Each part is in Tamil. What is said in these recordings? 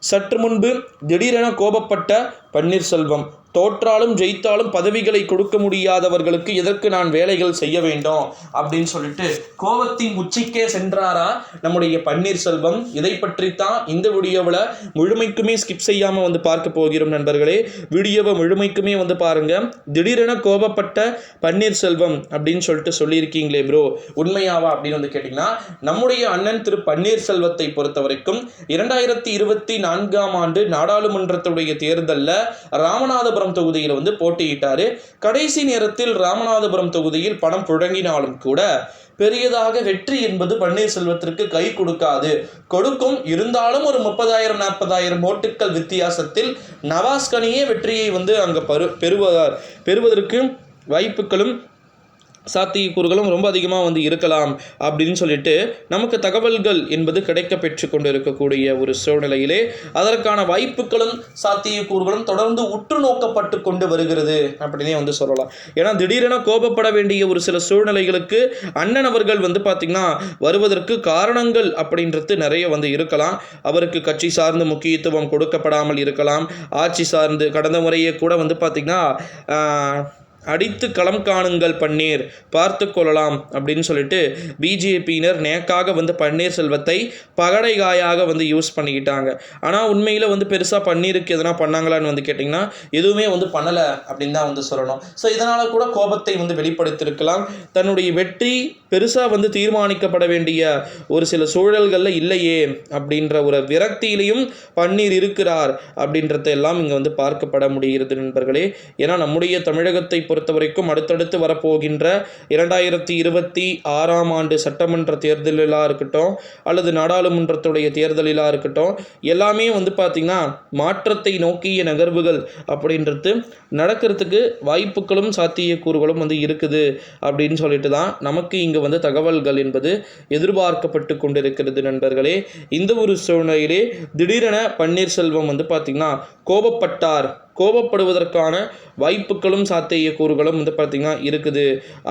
சற்று முன்பு திடீரென கோபப்பட்ட பன்னீர்செல்வம், தோற்றாலும் ஜெயித்தாலும் பதவிகளை கொடுக்க முடியாதவர்களுக்கு எதற்கு நான் வேலைகள் செய்ய வேண்டும் அப்படின்னு சொல்லிட்டு கோபத்தின் உச்சிக்கே சென்றாரா நம்முடைய பன்னீர்செல்வம். இதை பற்றித்தான் இந்த வீடியோவில் முழுமைக்குமே ஸ்கிப் செய்யாமல் வந்து பார்க்க போகிறோம் நண்பர்களே. வீடியோவை முழுமைக்குமே வந்து பாருங்க. திடீரென கோபப்பட்ட பன்னீர்செல்வம் அப்படின்னு சொல்லிட்டு சொல்லியிருக்கீங்களே ப்ரோ, உண்மையாவா அப்படின்னு வந்து கேட்டிங்கன்னா, நம்முடைய அண்ணன் திரு பன்னீர்செல்வத்தை பொறுத்த வரைக்கும் 2024ஆம் ஆண்டு நாடாளுமன்றத்துடைய தேர்தலில் ராமநாதபுரம் தொகுதியில் வந்து போட்டியிட்டாரு. கடைசி நேரத்தில் ராமநாதபுரம் தொகுதியில் பணம் புழங்கினாலும் கூட பெரியதாக வெற்றி என்பது பன்னீர்செல்வத்திற்கு கை கொடுக்காது. கொடுக்கும், இருந்தாலும் ஒரு 30,000-40,000 ஓட்டுக்கள் வித்தியாசத்தில் நவாஸ்கனியே வெற்றியை வந்து அங்கே பெறுவதற்கு வாய்ப்புகளும் சாத்தியக்கூறுகளும் ரொம்ப அதிகமாக வந்து இருக்கலாம் அப்படின்னு சொல்லிட்டு நமக்கு தகவல்கள் என்பது கிடைக்க பெற்று கொண்டு இருக்கக்கூடிய ஒரு சூழ்நிலையிலே அதற்கான வாய்ப்புகளும் சாத்தியக்கூறுகளும் தொடர்ந்து உற்று நோக்கப்பட்டு கொண்டு வருகிறது அப்படின்னே வந்து சொல்லலாம். ஏன்னா திடீரென கோபப்பட வேண்டிய ஒரு சில சூழ்நிலைகளுக்கு அண்ணன் அவர்கள் வந்து பார்த்திங்கன்னா வருவதற்கு காரணங்கள் அப்படின்றது நிறைய வந்து இருக்கலாம். அவருக்கு கட்சி சார்ந்து முக்கியத்துவம் கொடுக்கப்படாமல் இருக்கலாம். ஆட்சி சார்ந்து கடந்த முறையே கூட வந்து பார்த்திங்கன்னா அடித்து களம் காணுங்கள் பன்னீர், பார்த்து கொள்ளலாம் அப்படின்னு சொல்லிட்டு பிஜேபியினர் நேக்காக வந்து பன்னீர்செல்வத்தை பகடை காயாக வந்து யூஸ் பண்ணிக்கிட்டாங்க. ஆனால் உண்மையில் வந்து பெருசாக பன்னீருக்கு எதனா பண்ணாங்களான்னு வந்து கேட்டிங்கன்னா எதுவுமே வந்து பண்ணலை அப்படின்னு தான் வந்து சொல்லணும். ஸோ இதனால் கூட கோபத்தை வந்து வெளிப்படுத்தியிருக்கலாம். தன்னுடைய வெற்றி பெருசாக வந்து தீர்மானிக்கப்பட வேண்டிய ஒரு சில சூழல்களில் இல்லையே அப்படின்ற ஒரு விரக்தியிலையும் பன்னீர் இருக்கிறார் அப்படின்றத எல்லாம் இங்கே வந்து பார்க்கப்பட முடிகிறது நண்பர்களே. ஏன்னா நம்முடைய தமிழகத்தை பொறுத்த வரைக்கும் அடுத்தடுத்து வரப்போகின்ற 2026ஆம் ஆண்டு சட்டமன்ற தேர்தலாக இருக்கட்டும் அல்லது நாடாளுமன்றத்துடைய தேர்தலாக இருக்கட்டும், எல்லாமே வந்து பார்த்திங்கன்னா மாற்றத்தை நோக்கிய நகர்வுகள் அப்படின்றது நடக்கிறதுக்கு வாய்ப்புகளும் சாத்தியக்கூறுகளும் வந்து இருக்குது அப்படின்னு சொல்லிட்டு தான் நமக்கு இங்கே வந்து தகவல்கள் என்பது எதிர்பார்க்கப்பட்டு கொண்டிருக்கிறது நண்பர்களே. இந்த ஒரு சூழ்நிலையிலே திடீரென பன்னீர்செல்வம் வந்து பார்த்திங்கன்னா கோபப்படுவதற்கான வாய்ப்புகளும் சாத்தியக்கூறுகளும் வந்து பார்த்திங்கன்னா இருக்குது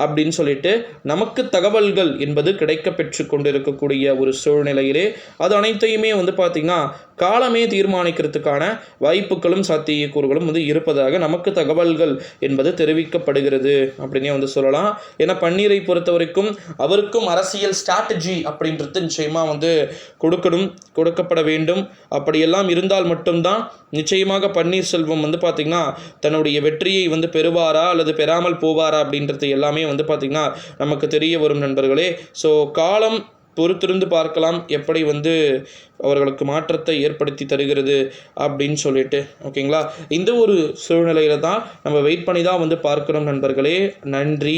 அப்படின்னு சொல்லிட்டு நமக்கு தகவல்கள் என்பது கிடைக்க பெற்று கொண்டு இருக்கக்கூடிய ஒரு சூழ்நிலையிலே அது அனைத்தையுமே வந்து பார்த்திங்கன்னா காலமே தீர்மானிக்கிறதுக்கான வாய்ப்புகளும் சாத்தியக்கூறுகளும் வந்து இருப்பதாக நமக்கு தகவல்கள் என்பது தெரிவிக்கப்படுகிறது அப்படின்னே வந்து சொல்லலாம். ஏன்னா பன்னீரை பொறுத்த வரைக்கும் அவருக்கும் அரசியல் ஸ்ட்ராட்டஜி அப்படின்றது நிச்சயமாக வந்து கொடுக்கப்பட வேண்டும். அப்படியெல்லாம் இருந்தால் மட்டும்தான் நிச்சயமாக பன்னீர்செல்வம் வந்து பார்த்திங்கன்னா தன்னுடைய வெற்றியை வந்து பெறுவாரா அல்லது பெறாமல் போவாரா அப்படின்றது எல்லாமே வந்து பார்த்திங்கன்னா நமக்கு தெரிய வரும் நண்பர்களே. ஸோ காலம் பொறுத்திருந்து பார்க்கலாம் எப்படி வந்து அவர்களுக்கு மாற்றத்தை ஏற்படுத்தி தருகிறது அப்படின்னு சொல்லிட்டு. ஓகேங்களா, இந்த ஒரு சூழ்நிலையில தான் நம்ம வெயிட் பண்ணி தான் வந்து பார்க்கிறோம் நண்பர்களே. நன்றி.